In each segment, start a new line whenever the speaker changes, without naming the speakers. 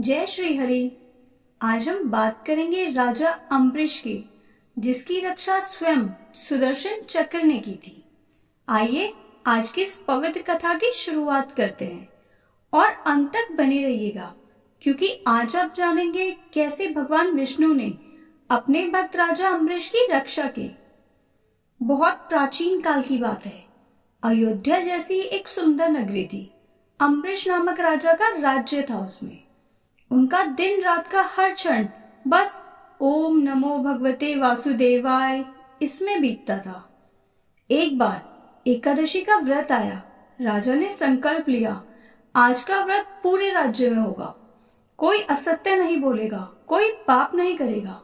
जय श्री हरि। आज हम बात करेंगे राजा अम्बरीश की, जिसकी रक्षा स्वयं सुदर्शन चक्र ने की थी। आइए आज की इस पवित्र कथा की शुरुआत करते हैं और अंत तक बने रहिएगा, क्योंकि आज आप जानेंगे कैसे भगवान विष्णु ने अपने भक्त राजा अम्बरीश की रक्षा की। बहुत प्राचीन काल की बात है। अयोध्या जैसी एक सुंदर नगरी थी। अम्बरीश नामक राजा का राज्य था। उसमें उनका दिन रात का हर क्षण बस ओम नमो भगवते वासुदेवाय इसमें बीतता था। एक बार एकादशी का व्रत आया। राजा ने संकल्प लिया, आज का व्रत पूरे राज्य में होगा। कोई असत्य नहीं बोलेगा, कोई पाप नहीं करेगा।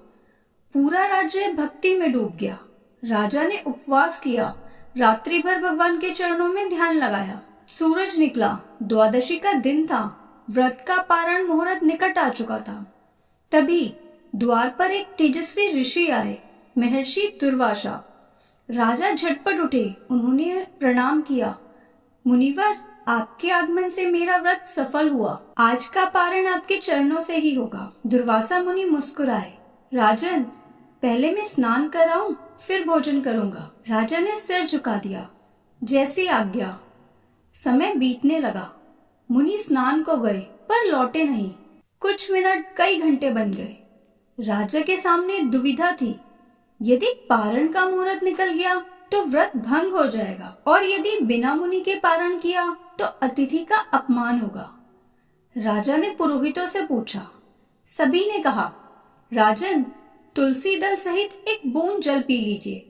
पूरा राज्य भक्ति में डूब गया। राजा ने उपवास किया, रात्रि भर भगवान के चरणों में ध्यान लगाया। सूरज निकला, द्वादशी का दिन था। व्रत का पारण मुहूर्त निकट आ चुका था। तभी द्वार पर एक तेजस्वी ऋषि आए, महर्षि दुर्वासा। राजा झटपट उठे, उन्होंने प्रणाम किया। मुनिवर, आपके आगमन से मेरा व्रत सफल हुआ। आज का पारण आपके चरणों से ही होगा। दुर्वासा मुनि मुस्कुराए। राजन, पहले मैं स्नान कराऊं, फिर भोजन करूंगा। राजा ने सिर झुका दिया, जैसी आज्ञा। समय बीतने लगा। मुनि स्नान को गए पर लौटे नहीं। कुछ मिनट कई घंटे बन गए। राजा के सामने दुविधा थी। यदि पारण का मुहूर्त निकल गया तो व्रत भंग हो जाएगा, और यदि बिना मुनि के पारण किया तो अतिथि का अपमान होगा। राजा ने पुरोहितों से पूछा। सभी ने कहा, राजन, तुलसी दल सहित एक बूंद जल पी लीजिए,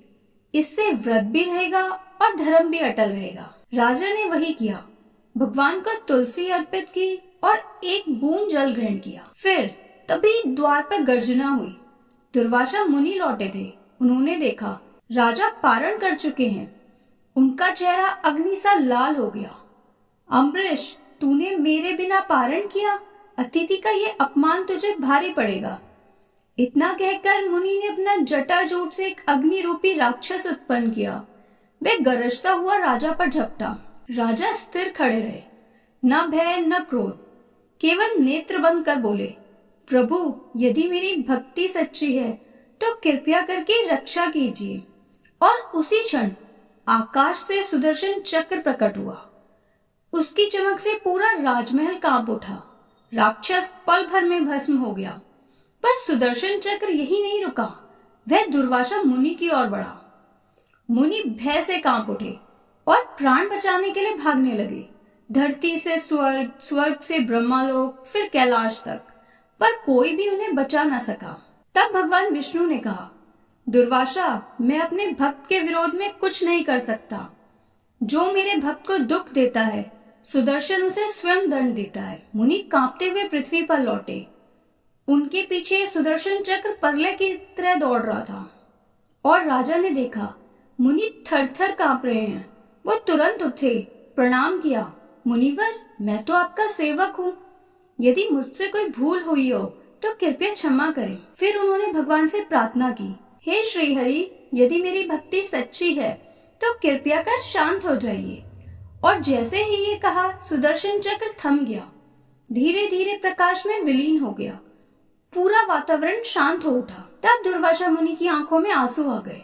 इससे व्रत भी रहेगा और धर्म भी अटल रहेगा। राजा ने वही किया। भगवान को तुलसी अर्पित की और एक बूंद जल ग्रहण किया। फिर तभी द्वार पर गर्जना हुई। दुर्वासा मुनि लौटे थे। उन्होंने देखा राजा पारण कर चुके हैं। उनका चेहरा अग्नि सा लाल हो गया। अम्बरीश, तूने मेरे बिना पारण किया, अतिथि का ये अपमान तुझे भारी पड़ेगा। इतना कहकर मुनि ने अपना जटाजूट से एक अग्नि रूपी राक्षस उत्पन्न किया। वे गरजता हुआ राजा पर झपटा। राजा स्थिर खड़े रहे, न भय न क्रोध, केवल नेत्र बंद कर बोले, प्रभु, यदि मेरी भक्ति सच्ची है तो कृपया करके रक्षा कीजिए। और उसी क्षण आकाश से सुदर्शन चक्र प्रकट हुआ। उसकी चमक से पूरा राजमहल कांप उठा। राक्षस पल भर में भस्म हो गया। पर सुदर्शन चक्र यही नहीं रुका, वह दुर्वासा मुनि की ओर बढ़ा। मुनि भय से कांप उठे और प्राण बचाने के लिए भागने लगे। धरती से स्वर्ग, स्वर्ग से ब्रह्मालोक, फिर कैलाश तक, पर कोई भी उन्हें बचा न सका। तब भगवान विष्णु ने कहा, दुर्वासा, मैं अपने भक्त के विरोध में कुछ नहीं कर सकता। जो मेरे भक्त को दुख देता है, सुदर्शन उसे स्वयं दंड देता है। मुनि कांपते हुए पृथ्वी पर लौटे। उनके पीछे सुदर्शन चक्र परले की तरह दौड़ रहा था। और राजा ने देखा मुनि थर थर कांप रहे हैं। वो तुरंत उठे, प्रणाम किया। मुनिवर, मैं तो आपका सेवक हूँ। यदि मुझसे कोई भूल हुई हो तो कृपया क्षमा करें। फिर उन्होंने भगवान से प्रार्थना की, हे श्री हरि, यदि मेरी भक्ति सच्ची है तो कृपया कर शांत हो जाइए। और जैसे ही ये कहा, सुदर्शन चक्र थम गया, धीरे धीरे प्रकाश में विलीन हो गया। पूरा वातावरण शांत हो उठा। तब दुर्वासा मुनि की आंखों में आंसू आ गए।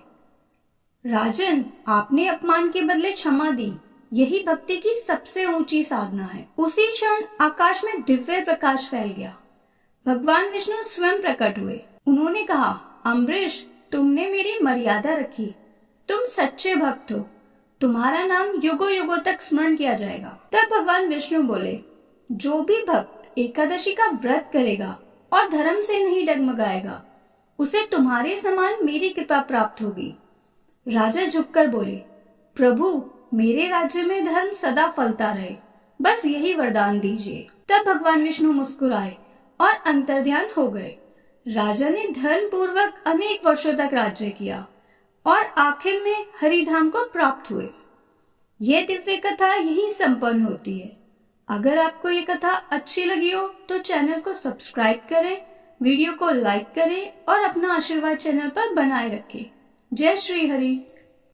राजन, आपने अपमान के बदले क्षमा दी, यही भक्ति की सबसे ऊंची साधना है। उसी क्षण आकाश में दिव्य प्रकाश फैल गया। भगवान विष्णु स्वयं प्रकट हुए। उन्होंने कहा, अम्बरीश, तुमने मेरी मर्यादा रखी। तुम सच्चे भक्त हो। तुम्हारा नाम युगों युगों तक स्मरण किया जाएगा। तब भगवान विष्णु बोले, जो भी भक्त एकादशी का व्रत करेगा और धर्म से नहीं डगमगाएगा, उसे तुम्हारे समान मेरी कृपा प्राप्त होगी। राजा झुककर बोले, प्रभु, मेरे राज्य में धर्म सदा फलता रहे, बस यही वरदान दीजिए। तब भगवान विष्णु मुस्कुराए और अंतर्ध्यान हो गए। राजा ने धर्म पूर्वक अनेक वर्षों तक राज्य किया और आखिर में हरिधाम को प्राप्त हुए। यह दिव्य कथा यहीं संपन्न होती है। अगर आपको ये कथा अच्छी लगी हो तो चैनल को सब्सक्राइब करें, वीडियो को लाइक करें और अपना आशीर्वाद चैनल पर बनाए रखें। जय श्री हरि।